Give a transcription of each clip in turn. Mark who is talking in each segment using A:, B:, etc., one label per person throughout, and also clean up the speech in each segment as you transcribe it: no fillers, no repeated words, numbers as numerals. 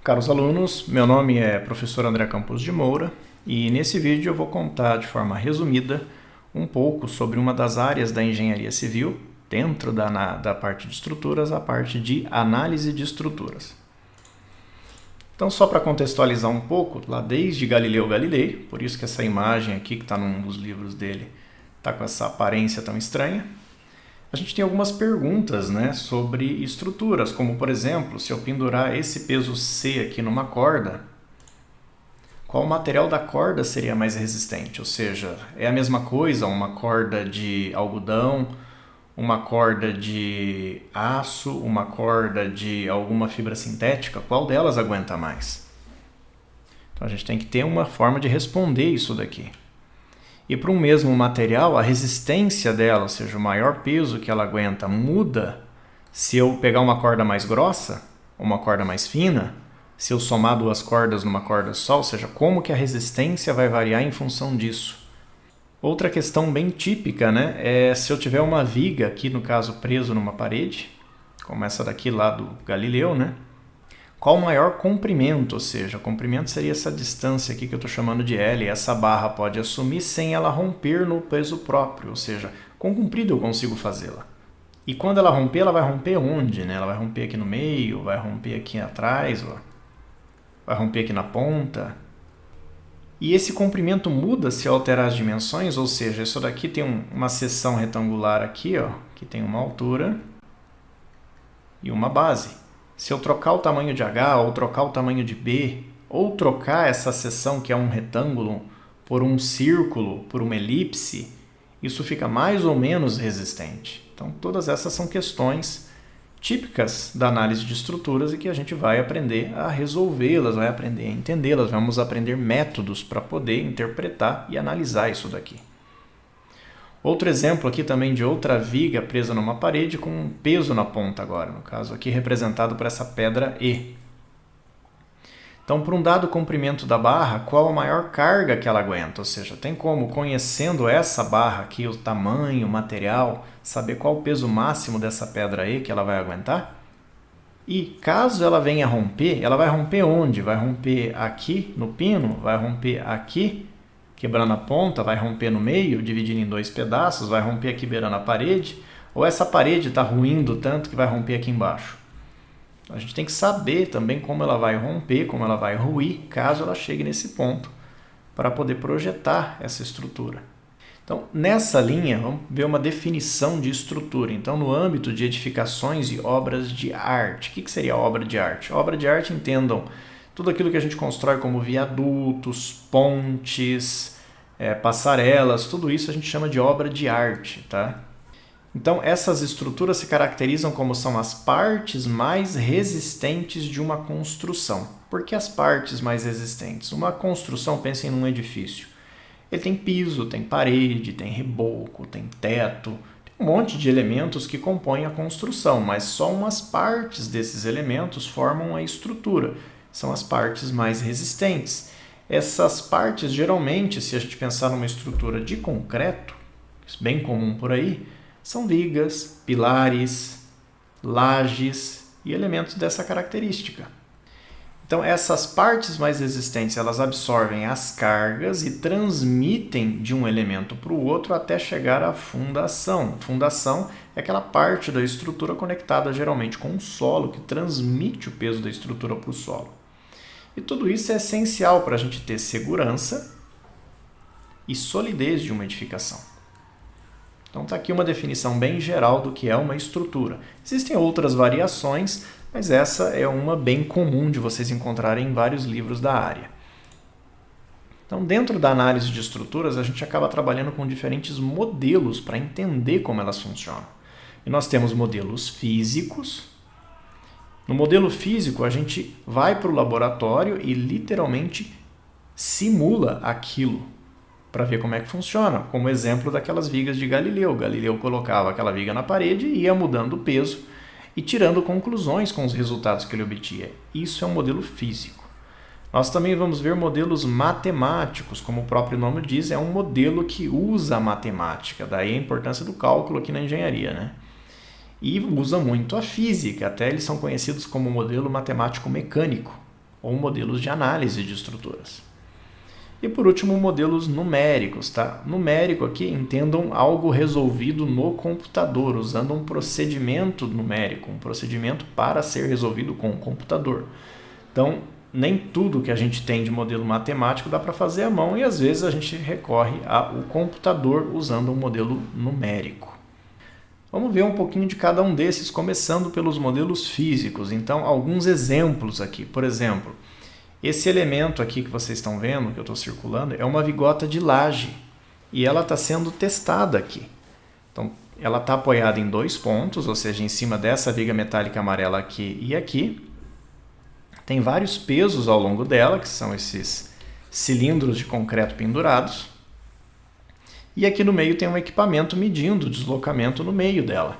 A: Caros alunos, meu nome é professor André Campos de Moura e nesse vídeo eu vou contar de forma resumida um pouco sobre uma das áreas da engenharia civil, dentro da parte de estruturas, a parte de análise de estruturas. Então, só para contextualizar um pouco, lá desde Galileu Galilei, por isso que essa imagem aqui que está num dos livros dele está com essa aparência tão estranha, a gente tem algumas perguntas, sobre estruturas, como por exemplo, se eu pendurar esse peso C aqui numa corda, qual material da corda seria mais resistente? Ou seja, é a mesma coisa uma corda de algodão, uma corda de aço, uma corda de alguma fibra sintética? Qual delas aguenta mais? Então a gente tem que ter uma forma de responder isso daqui. E para um mesmo material, a resistência dela, ou seja, o maior peso que ela aguenta, muda se eu pegar uma corda mais grossa ou uma corda mais fina, se eu somar duas cordas numa corda só, ou seja, como que a resistência vai variar em função disso. Outra questão bem típica, é se eu tiver uma viga, aqui no caso preso numa parede, como essa daqui lá do Galileu, qual o maior comprimento, ou seja, o comprimento seria essa distância aqui que eu estou chamando de L, e essa barra pode assumir sem ela romper no peso próprio, ou seja, quão comprido eu consigo fazê-la. E quando ela romper, ela vai romper onde? Ela vai romper aqui no meio, vai romper aqui atrás, vai romper aqui na ponta. E esse comprimento muda se eu alterar as dimensões, ou seja, isso daqui tem uma seção retangular aqui, que tem uma altura e uma base. Se eu trocar o tamanho de H, ou trocar o tamanho de B, ou trocar essa seção que é um retângulo por um círculo, por uma elipse, isso fica mais ou menos resistente. Então, todas essas são questões típicas da análise de estruturas e que a gente vai aprender a resolvê-las, vai aprender a entendê-las, vamos aprender métodos para poder interpretar e analisar isso daqui. Outro exemplo aqui também de outra viga presa numa parede com um peso na ponta agora, no caso aqui representado por essa pedra E. Então, por um dado comprimento da barra, qual a maior carga que ela aguenta? Ou seja, tem como, conhecendo essa barra aqui, o tamanho, o material, saber qual o peso máximo dessa pedra E que ela vai aguentar? E caso ela venha romper, ela vai romper onde? Vai romper aqui no pino? Vai romper aqui, quebrando a ponta? Vai romper no meio, dividindo em dois pedaços? Vai romper aqui beirando a parede? Ou essa parede está ruindo tanto que vai romper aqui embaixo? A gente tem que saber também como ela vai romper, como ela vai ruir, caso ela chegue nesse ponto, para poder projetar essa estrutura. Então, nessa linha, vamos ver uma definição de estrutura. Então, no âmbito de edificações e obras de arte. O que seria obra de arte? Obra de arte, entendam, tudo aquilo que a gente constrói como viadutos, pontes, passarelas, tudo isso a gente chama de obra de arte, tá? Então, essas estruturas se caracterizam como são as partes mais resistentes de uma construção. Por que as partes mais resistentes? Uma construção, pensem num edifício. Ele tem piso, tem parede, tem reboco, tem teto, tem um monte de elementos que compõem a construção, mas só umas partes desses elementos formam a estrutura. São as partes mais resistentes. Essas partes, geralmente, se a gente pensar numa estrutura de concreto, bem comum por aí, são vigas, pilares, lajes e elementos dessa característica. Então, essas partes mais resistentes, elas absorvem as cargas e transmitem de um elemento para o outro até chegar à fundação. Fundação é aquela parte da estrutura conectada geralmente com o solo, que transmite o peso da estrutura para o solo. E tudo isso é essencial para a gente ter segurança e solidez de uma edificação. Então está aqui uma definição bem geral do que é uma estrutura. Existem outras variações, mas essa é uma bem comum de vocês encontrarem em vários livros da área. Então, dentro da análise de estruturas, a gente acaba trabalhando com diferentes modelos para entender como elas funcionam. E nós temos modelos físicos. No modelo físico, a gente vai para o laboratório e literalmente simula aquilo para ver como é que funciona, como exemplo daquelas vigas de Galileu. Galileu colocava aquela viga na parede e ia mudando o peso e tirando conclusões com os resultados que ele obtinha. Isso é um modelo físico. Nós também vamos ver modelos matemáticos, como o próprio nome diz, é um modelo que usa a matemática, daí a importância do cálculo aqui na engenharia, E usa muito a física, até eles são conhecidos como modelo matemático mecânico. ou modelos de análise de estruturas. E por último, modelos numéricos. Tá? Numérico aqui, entendam algo resolvido no computador, usando um procedimento numérico, um procedimento para ser resolvido com o computador. Então, nem tudo que a gente tem de modelo matemático dá para fazer à mão e às vezes a gente recorre ao computador usando um modelo numérico. Vamos ver um pouquinho de cada um desses, começando pelos modelos físicos. Então, alguns exemplos aqui. Por exemplo, esse elemento aqui que vocês estão vendo, que eu estou circulando, é uma vigota de laje e ela está sendo testada aqui. Então, ela está apoiada em 2 pontos, ou seja, em cima dessa viga metálica amarela aqui e aqui. Tem vários pesos ao longo dela, que são esses cilindros de concreto pendurados. E aqui no meio tem um equipamento medindo o deslocamento no meio dela.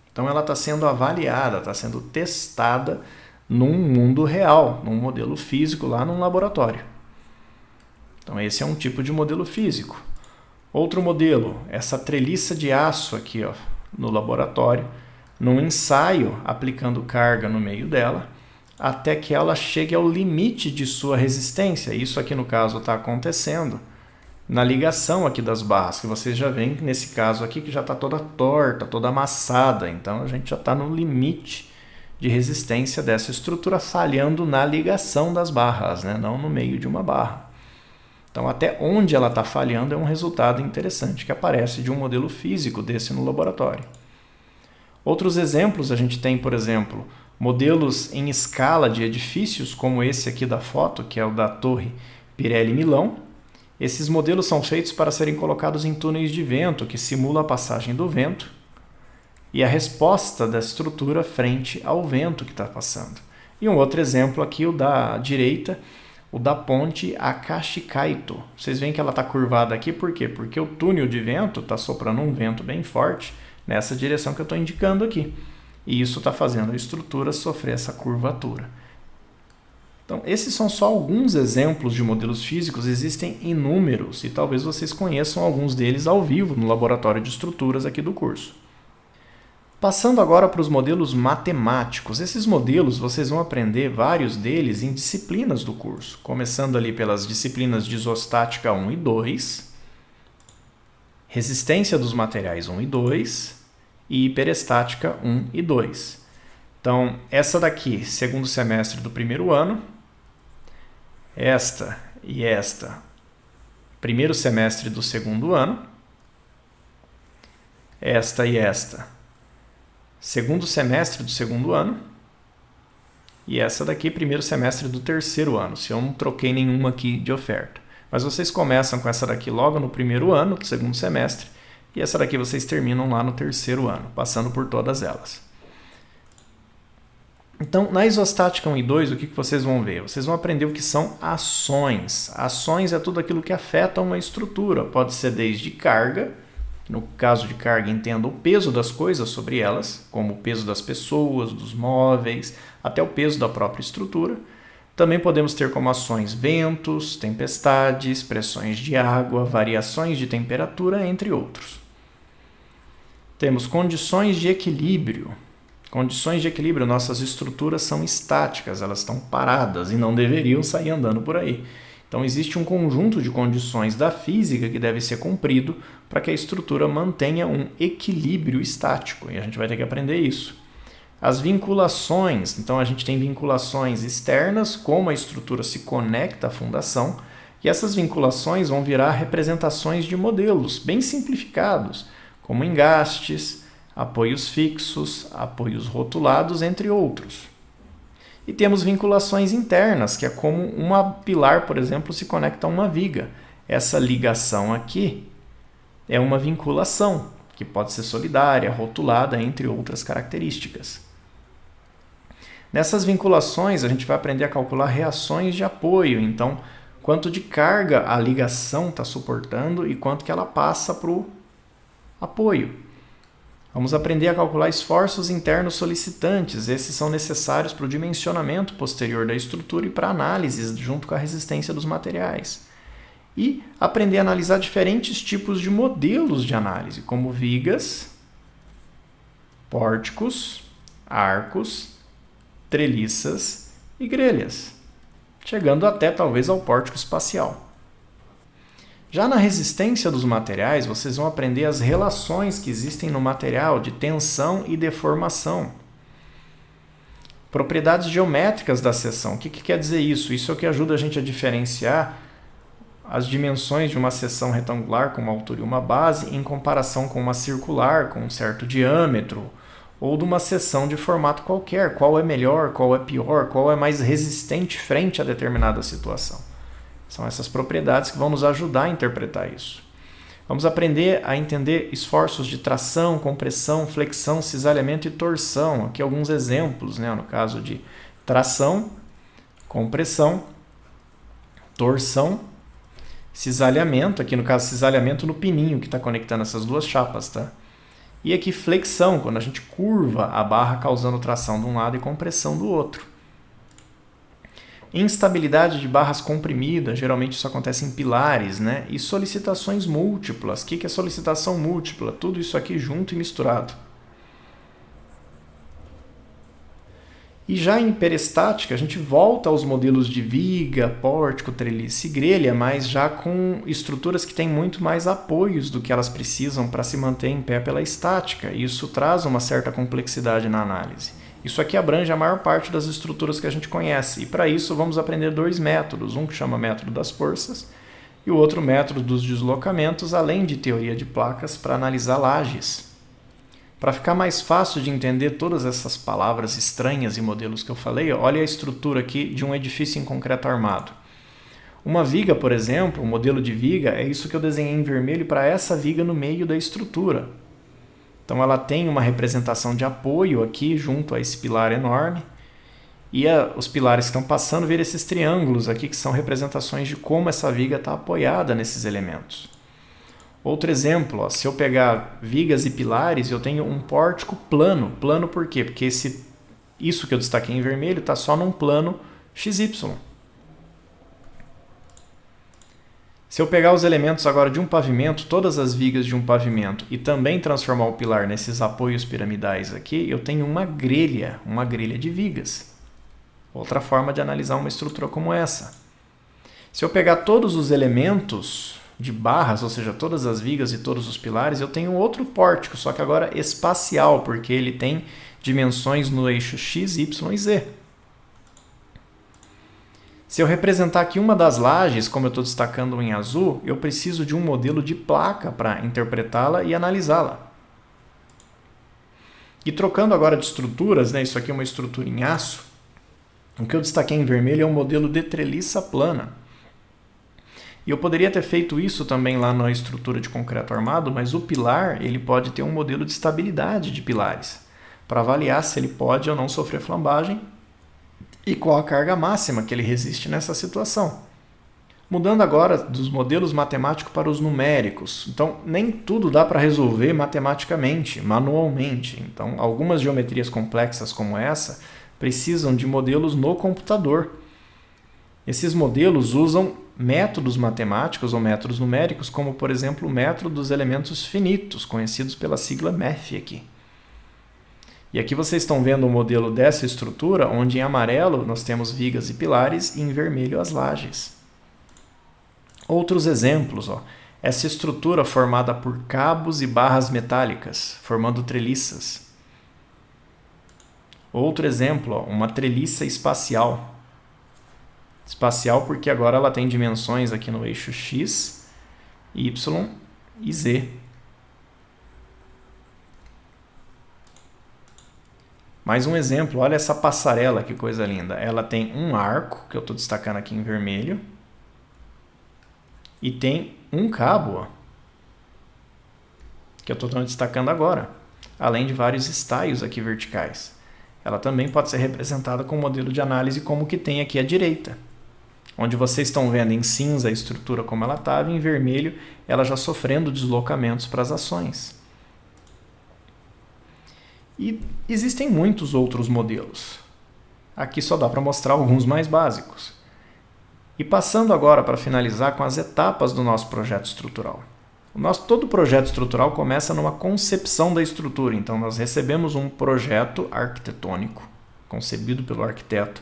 A: Então ela está sendo avaliada, está sendo testada num mundo real, num modelo físico lá num laboratório. Então esse é um tipo de modelo físico. Outro modelo, essa treliça de aço aqui ó, no laboratório, num ensaio aplicando carga no meio dela, até que ela chegue ao limite de sua resistência. Isso aqui no caso está acontecendo na ligação aqui das barras, que vocês já veem nesse caso aqui que já está toda torta, toda amassada. Então a gente já está no limite de resistência dessa estrutura, falhando na ligação das barras, né? Não no meio de uma barra. Então até onde ela está falhando é um resultado interessante que aparece de um modelo físico desse no laboratório. Outros exemplos a gente tem, por exemplo, modelos em escala de edifícios, como esse aqui da foto, que é o da Torre Pirelli Milão. Esses modelos são feitos para serem colocados em túneis de vento, que simula a passagem do vento e a resposta da estrutura frente ao vento que está passando. E um outro exemplo aqui, o da direita, o da ponte Akashi-Kaito. Vocês veem que ela está curvada aqui, por quê? Porque o túnel de vento está soprando um vento bem forte nessa direção que eu estou indicando aqui. E isso está fazendo a estrutura sofrer essa curvatura. Então, esses são só alguns exemplos de modelos físicos, existem inúmeros e talvez vocês conheçam alguns deles ao vivo no laboratório de estruturas aqui do curso. Passando agora para os modelos matemáticos. Esses modelos vocês vão aprender vários deles em disciplinas do curso, começando ali pelas disciplinas de isostática 1 e 2, resistência dos materiais 1 e 2 e hiperestática 1 e 2. Então, essa daqui, segundo semestre do primeiro ano, esta e esta, primeiro semestre do segundo ano, esta e esta, segundo semestre do segundo ano, e essa daqui, primeiro semestre do terceiro ano, se eu não troquei nenhuma aqui de oferta. Mas vocês começam com essa daqui logo no primeiro ano, do segundo semestre, e essa daqui vocês terminam lá no terceiro ano, passando por todas elas. Então, na isostática 1 e 2, o que vocês vão ver? Vocês vão aprender o que são ações. Ações é tudo aquilo que afeta uma estrutura. Pode ser desde carga, no caso de carga, entenda o peso das coisas sobre elas, como o peso das pessoas, dos móveis, até o peso da própria estrutura. Também podemos ter como ações ventos, tempestades, pressões de água, variações de temperatura, entre outros. Temos condições de equilíbrio. Condições de equilíbrio, nossas estruturas são estáticas, elas estão paradas e não deveriam sair andando por aí. Então existe um conjunto de condições da física que deve ser cumprido para que a estrutura mantenha um equilíbrio estático, e a gente vai ter que aprender isso. As vinculações, então a gente tem vinculações externas, como a estrutura se conecta à fundação, e essas vinculações vão virar representações de modelos bem simplificados, como engastes, apoios fixos, apoios rotulados, entre outros. E temos vinculações internas, que é como uma pilar, por exemplo, se conecta a uma viga. Essa ligação aqui é uma vinculação, que pode ser solidária, rotulada, entre outras características. Nessas vinculações, a gente vai aprender a calcular reações de apoio. Então, quanto de carga a ligação está suportando e quanto que ela passa para o apoio. Vamos aprender a calcular esforços internos solicitantes. Esses são necessários para o dimensionamento posterior da estrutura e para a análise junto com a resistência dos materiais. E aprender a analisar diferentes tipos de modelos de análise, como vigas, pórticos, arcos, treliças e grelhas, chegando até talvez ao pórtico espacial. Já na resistência dos materiais, vocês vão aprender as relações que existem no material de tensão e deformação. Propriedades geométricas da seção. O que quer dizer isso? Isso é o que ajuda a gente a diferenciar as dimensões de uma seção retangular com uma altura e uma base em comparação com uma circular com um certo diâmetro ou de uma seção de formato qualquer. Qual é melhor, qual é pior, qual é mais resistente frente a determinada situação. São essas propriedades que vão nos ajudar a interpretar isso. Vamos aprender a entender esforços de tração, compressão, flexão, cisalhamento e torção. Aqui alguns exemplos, no caso de tração, compressão, torção, cisalhamento, aqui no caso cisalhamento no pininho que está conectando essas duas chapas, tá? E aqui flexão, quando a gente curva a barra causando tração de um lado e compressão do outro. Instabilidade de barras comprimidas, geralmente isso acontece em pilares, e solicitações múltiplas. O que é solicitação múltipla? Tudo isso aqui junto e misturado. E já em hiperestática, a gente volta aos modelos de viga, pórtico, treliça e grelha, mas já com estruturas que têm muito mais apoios do que elas precisam para se manter em pé pela estática. E isso traz uma certa complexidade na análise. Isso aqui abrange a maior parte das estruturas que a gente conhece. E para isso vamos aprender dois métodos. Um que chama método das forças e o outro método dos deslocamentos, além de teoria de placas para analisar lajes. Para ficar mais fácil de entender todas essas palavras estranhas e modelos que eu falei, olha a estrutura aqui de um edifício em concreto armado. Uma viga, por exemplo, um modelo de viga, é isso que eu desenhei em vermelho para essa viga no meio da estrutura. Então ela tem uma representação de apoio aqui junto a esse pilar enorme. E os pilares que estão passando viram esses triângulos aqui que são representações de como essa viga está apoiada nesses elementos. Outro exemplo, se eu pegar vigas e pilares, eu tenho um pórtico plano. Plano por quê? Porque isso que eu destaquei em vermelho está só num plano XY. Se eu pegar os elementos agora de um pavimento, todas as vigas de um pavimento, e também transformar o pilar nesses apoios piramidais aqui, eu tenho uma grelha de vigas. Outra forma de analisar uma estrutura como essa. Se eu pegar todos os elementos de barras, ou seja, todas as vigas e todos os pilares, eu tenho outro pórtico, só que agora espacial, porque ele tem dimensões no eixo X, Y e Z. Se eu representar aqui uma das lajes, como eu estou destacando em azul, eu preciso de um modelo de placa para interpretá-la e analisá-la. E trocando agora de estruturas, isso aqui é uma estrutura em aço, o que eu destaquei em vermelho é um modelo de treliça plana. E eu poderia ter feito isso também lá na estrutura de concreto armado, mas o pilar ele pode ter um modelo de estabilidade de pilares, para avaliar se ele pode ou não sofrer flambagem e qual a carga máxima que ele resiste nessa situação. Mudando agora dos modelos matemáticos para os numéricos. Então, nem tudo dá para resolver matematicamente, manualmente. Então, algumas geometrias complexas como essa precisam de modelos no computador. Esses modelos usam métodos matemáticos ou métodos numéricos, como, por exemplo, o método dos elementos finitos, conhecidos pela sigla MEF aqui. E aqui vocês estão vendo o modelo dessa estrutura, onde em amarelo nós temos vigas e pilares e em vermelho as lajes. Outros exemplos, essa estrutura formada por cabos e barras metálicas, formando treliças. Outro exemplo, uma treliça espacial. Espacial porque agora ela tem dimensões aqui no eixo X, Y e Z. Mais um exemplo, olha essa passarela, que coisa linda. Ela tem um arco, que eu estou destacando aqui em vermelho, e tem um cabo, que eu estou destacando agora, além de vários estaios aqui verticais. Ela também pode ser representada com o modelo de análise como que tem aqui à direita, onde vocês estão vendo em cinza a estrutura como ela estava, e em vermelho ela já sofrendo deslocamentos para as ações. E existem muitos outros modelos. Aqui só dá para mostrar alguns mais básicos. E passando agora para finalizar com as etapas do nosso projeto estrutural. Todo projeto estrutural começa numa concepção da estrutura. Então, nós recebemos um projeto arquitetônico, concebido pelo arquiteto.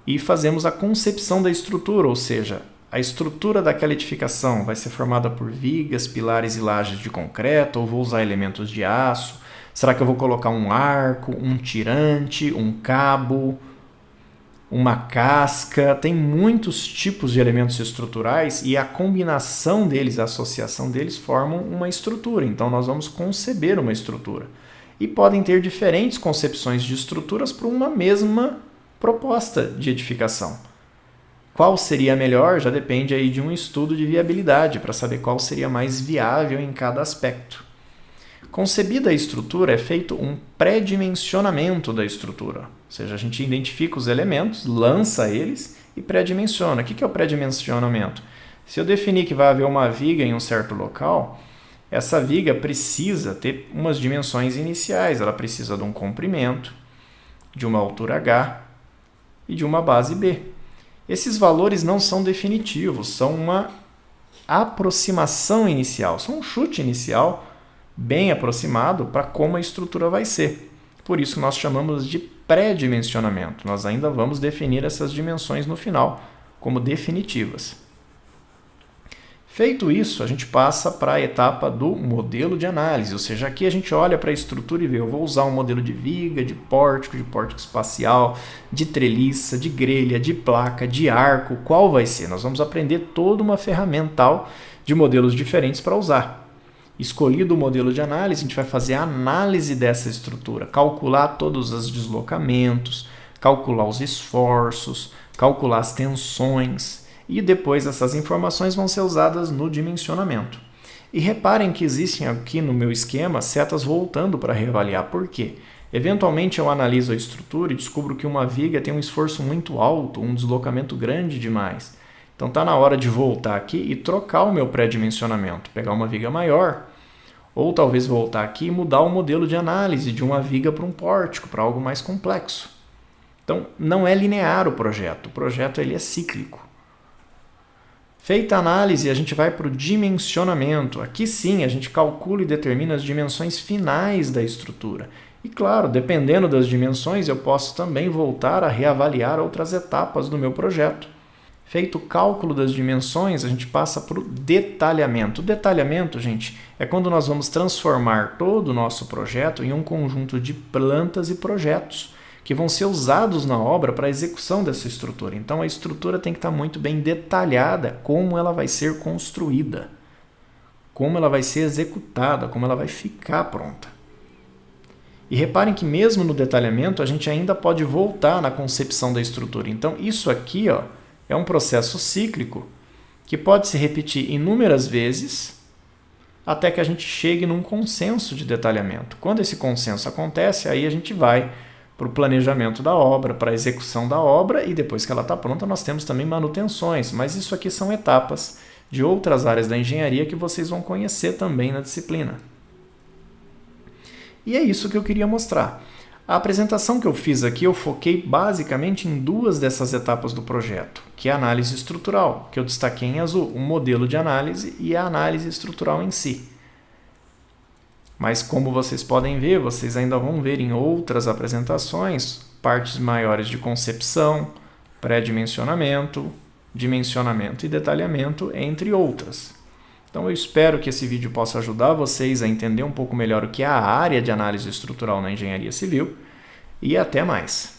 A: e fazemos a concepção da estrutura, ou seja, a estrutura daquela edificação vai ser formada por vigas, pilares e lajes de concreto, ou vou usar elementos de aço? Será que eu vou colocar um arco, um tirante, um cabo, uma casca? Tem muitos tipos de elementos estruturais e a combinação deles, a associação deles, formam uma estrutura. Então, nós vamos conceber uma estrutura. E podem ter diferentes concepções de estruturas para uma mesma proposta de edificação. Qual seria a melhor? Já depende aí de um estudo de viabilidade para saber qual seria mais viável em cada aspecto. Concebida a estrutura, é feito um pré-dimensionamento da estrutura. Ou seja, a gente identifica os elementos, lança eles e pré-dimensiona. O que é o pré-dimensionamento? Se eu definir que vai haver uma viga em um certo local, essa viga precisa ter umas dimensões iniciais. Ela precisa de um comprimento, de uma altura H e de uma base B. Esses valores não são definitivos, são uma aproximação inicial, são um chute inicial bem aproximado para como a estrutura vai ser. Por isso nós chamamos de pré-dimensionamento. Nós ainda vamos definir essas dimensões no final como definitivas. Feito isso, a gente passa para a etapa do modelo de análise, ou seja, aqui a gente olha para a estrutura e vê, eu vou usar um modelo de viga, de pórtico espacial, de treliça, de grelha, de placa, de arco, qual vai ser? Nós vamos aprender toda uma ferramental de modelos diferentes para usar. Escolhido o modelo de análise, a gente vai fazer a análise dessa estrutura, calcular todos os deslocamentos, calcular os esforços, calcular as tensões, e depois essas informações vão ser usadas no dimensionamento. E reparem que existem aqui no meu esquema setas voltando para reavaliar. Por quê? Eventualmente eu analiso a estrutura e descubro que uma viga tem um esforço muito alto, um deslocamento grande demais. Então está na hora de voltar aqui e trocar o meu pré-dimensionamento, pegar uma viga maior, ou talvez voltar aqui e mudar o modelo de análise de uma viga para um pórtico, para algo mais complexo. Então não é linear o projeto ele é cíclico. Feita a análise, a gente vai para o dimensionamento. Aqui sim, a gente calcula e determina as dimensões finais da estrutura. E claro, dependendo das dimensões, eu posso também voltar a reavaliar outras etapas do meu projeto. Feito o cálculo das dimensões, a gente passa para o detalhamento. O detalhamento, gente, é quando nós vamos transformar todo o nosso projeto em um conjunto de plantas e projetos que vão ser usados na obra para a execução dessa estrutura. Então, a estrutura tem que estar muito bem detalhada, como ela vai ser construída, como ela vai ser executada, como ela vai ficar pronta. E reparem que mesmo no detalhamento, a gente ainda pode voltar na concepção da estrutura. Então, isso aqui é um processo cíclico que pode se repetir inúmeras vezes até que a gente chegue num consenso de detalhamento. Quando esse consenso acontece, aí a gente vai para o planejamento da obra, para a execução da obra, e depois que ela está pronta, nós temos também manutenções. Mas isso aqui são etapas de outras áreas da engenharia que vocês vão conhecer também na disciplina. E é isso que eu queria mostrar. A apresentação que eu fiz aqui, eu foquei basicamente em duas dessas etapas do projeto, que é a análise estrutural, que eu destaquei em azul, o modelo de análise e a análise estrutural em si. Mas como vocês podem ver, vocês ainda vão ver em outras apresentações partes maiores de concepção, pré-dimensionamento, dimensionamento e detalhamento, entre outras. Então eu espero que esse vídeo possa ajudar vocês a entender um pouco melhor o que é a área de análise estrutural na engenharia civil e até mais!